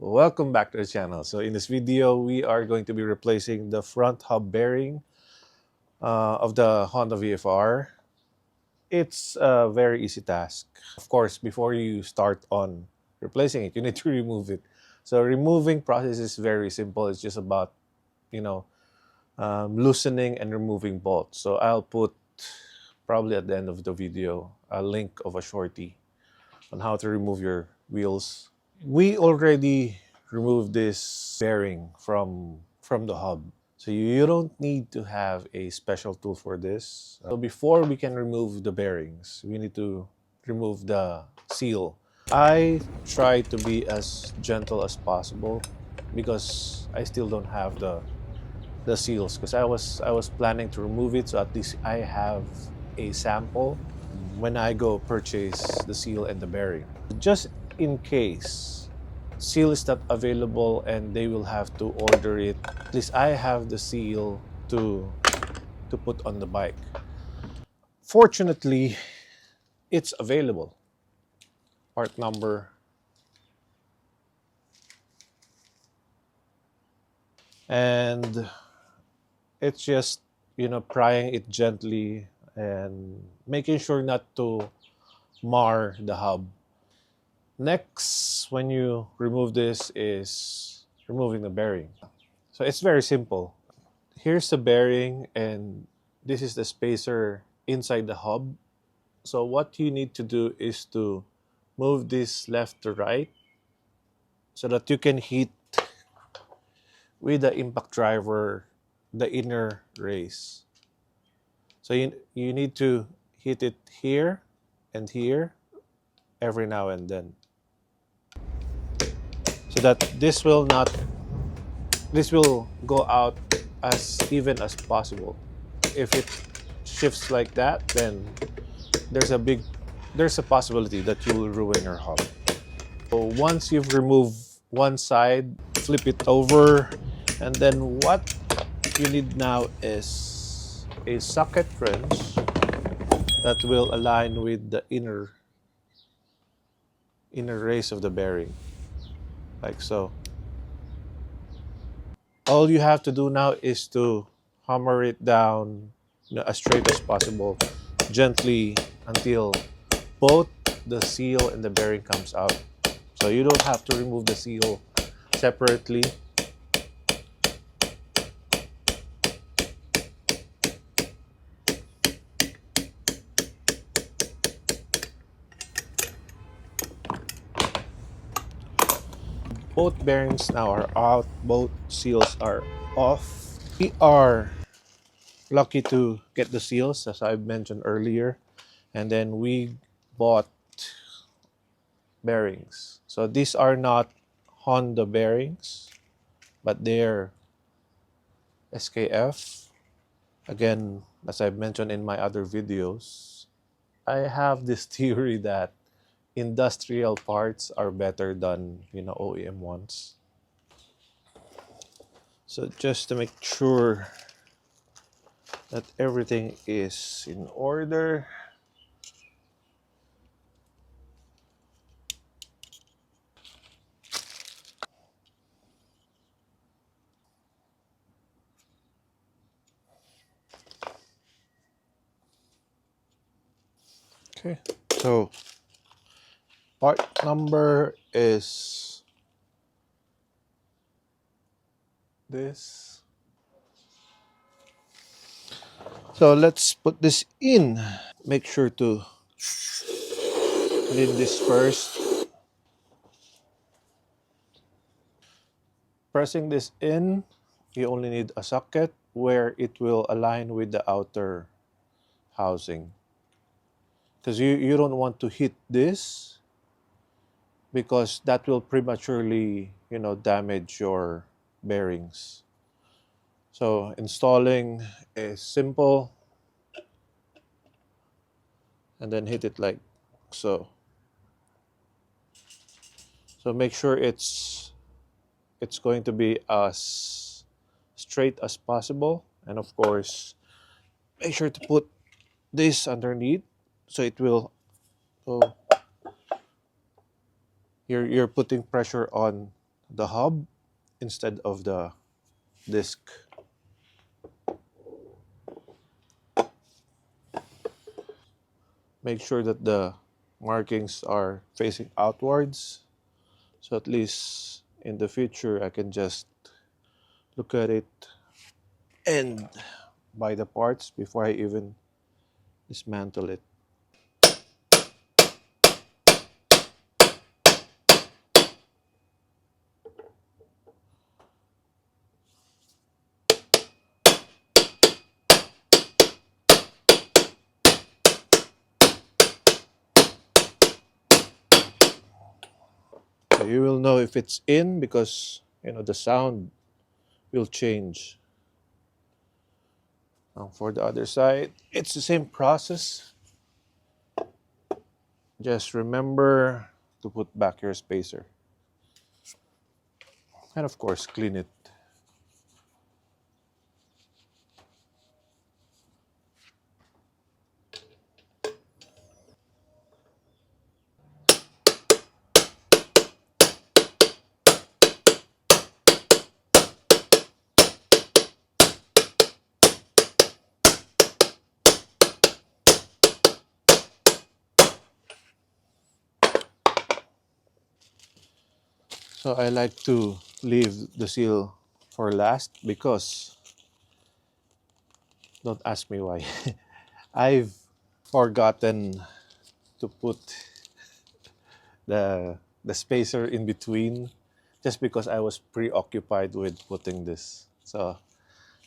Welcome back to the channel. So in this video, we are going to be replacing the front hub bearing of the Honda VFR. It's a very easy task. Of course, before you start on replacing it, you need to remove it. So removing process is very simple. It's just about, you know, loosening and removing bolts. So I'll put probably at the end of the video a link of a shorty on how to remove your wheels. We already removed this bearing from the hub. So you don't need to have a special tool for this. So before we can remove the bearings, we need to remove the seal. I try to be as gentle as possible because I still don't have the seals, because I was planning to remove it, so at least I have a sample when I go purchase the seal and the bearing. Just in case seal is not available and they will have to order it, at least I have the seal to put on the bike. Fortunately, it's available. Part number. And it's just, prying it gently and making sure not to mar the hub. Next, when you remove this, is removing the bearing. So it's very simple. Here's the bearing and this is the spacer inside the hub. So what you need to do is to move this left to right so that you can hit with the impact driver the inner race. So you need to hit it here and here every now and then, so that this will go out as even as possible. If it shifts like that, then there's a possibility that you will ruin your hub. So once you've removed one side, flip it over, and then what you need now is a socket wrench that will align with the inner race of the bearing, like so. All you have to do now is to hammer it down, as straight as possible, gently, until both the seal and the bearing comes out. So you don't have to remove the seal separately. Both bearings now are out, both seals are off. We are lucky to get the seals, as I mentioned earlier, and then we bought bearings. So these are not Honda bearings, but they're SKF. Again, as I've mentioned in my other videos, I have this theory that industrial parts are better than OEM ones. So just to make sure that everything is in order, okay, so part number is this. So let's put this in. Make sure to clean this first. Pressing this in, you only need a socket where it will align with the outer housing. Because you don't want to hit this, because that will prematurely, damage your bearings. So installing is simple, and then hit it like so. So make sure it's going to be as straight as possible, and of course make sure to put this underneath so it will, so you're putting pressure on the hub instead of the disc. Make sure that the markings are facing outwards, so at least in the future I can just look at it and buy the parts before I even dismantle it. So you will know if it's in because the sound will change. Now for the other side, it's the same process. Just remember to put back your spacer. And of course, clean it. So I like to leave the seal for last because, don't ask me why, I've forgotten to put the spacer in between just because I was preoccupied with putting this. So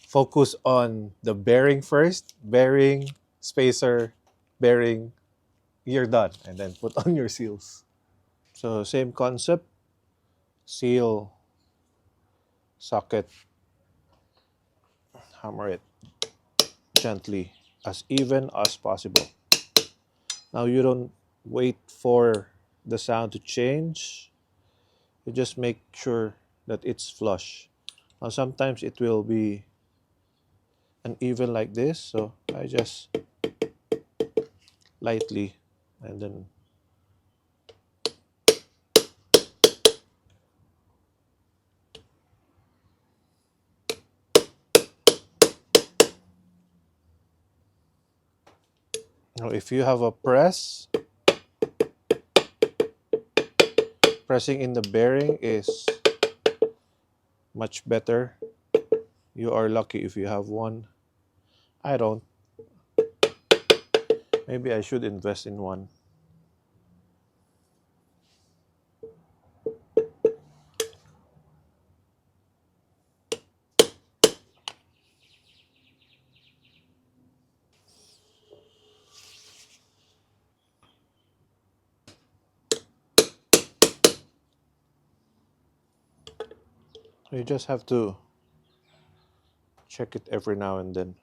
focus on the bearing first, bearing, spacer, bearing, you're done. And then put on your seals. So same concept, seal, socket, hammer it gently, as even as possible. Now you don't wait for the sound to change. You just make sure that it's flush. Now sometimes it will be uneven like this, so I just lightly and then now if you have a press, pressing in the bearing is much better. You are lucky if you have one. I don't. Maybe I should invest in one. You just have to check it every now and then.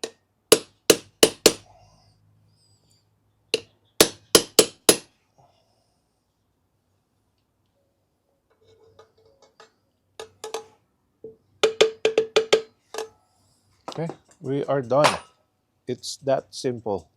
Okay, we are done. It's that simple.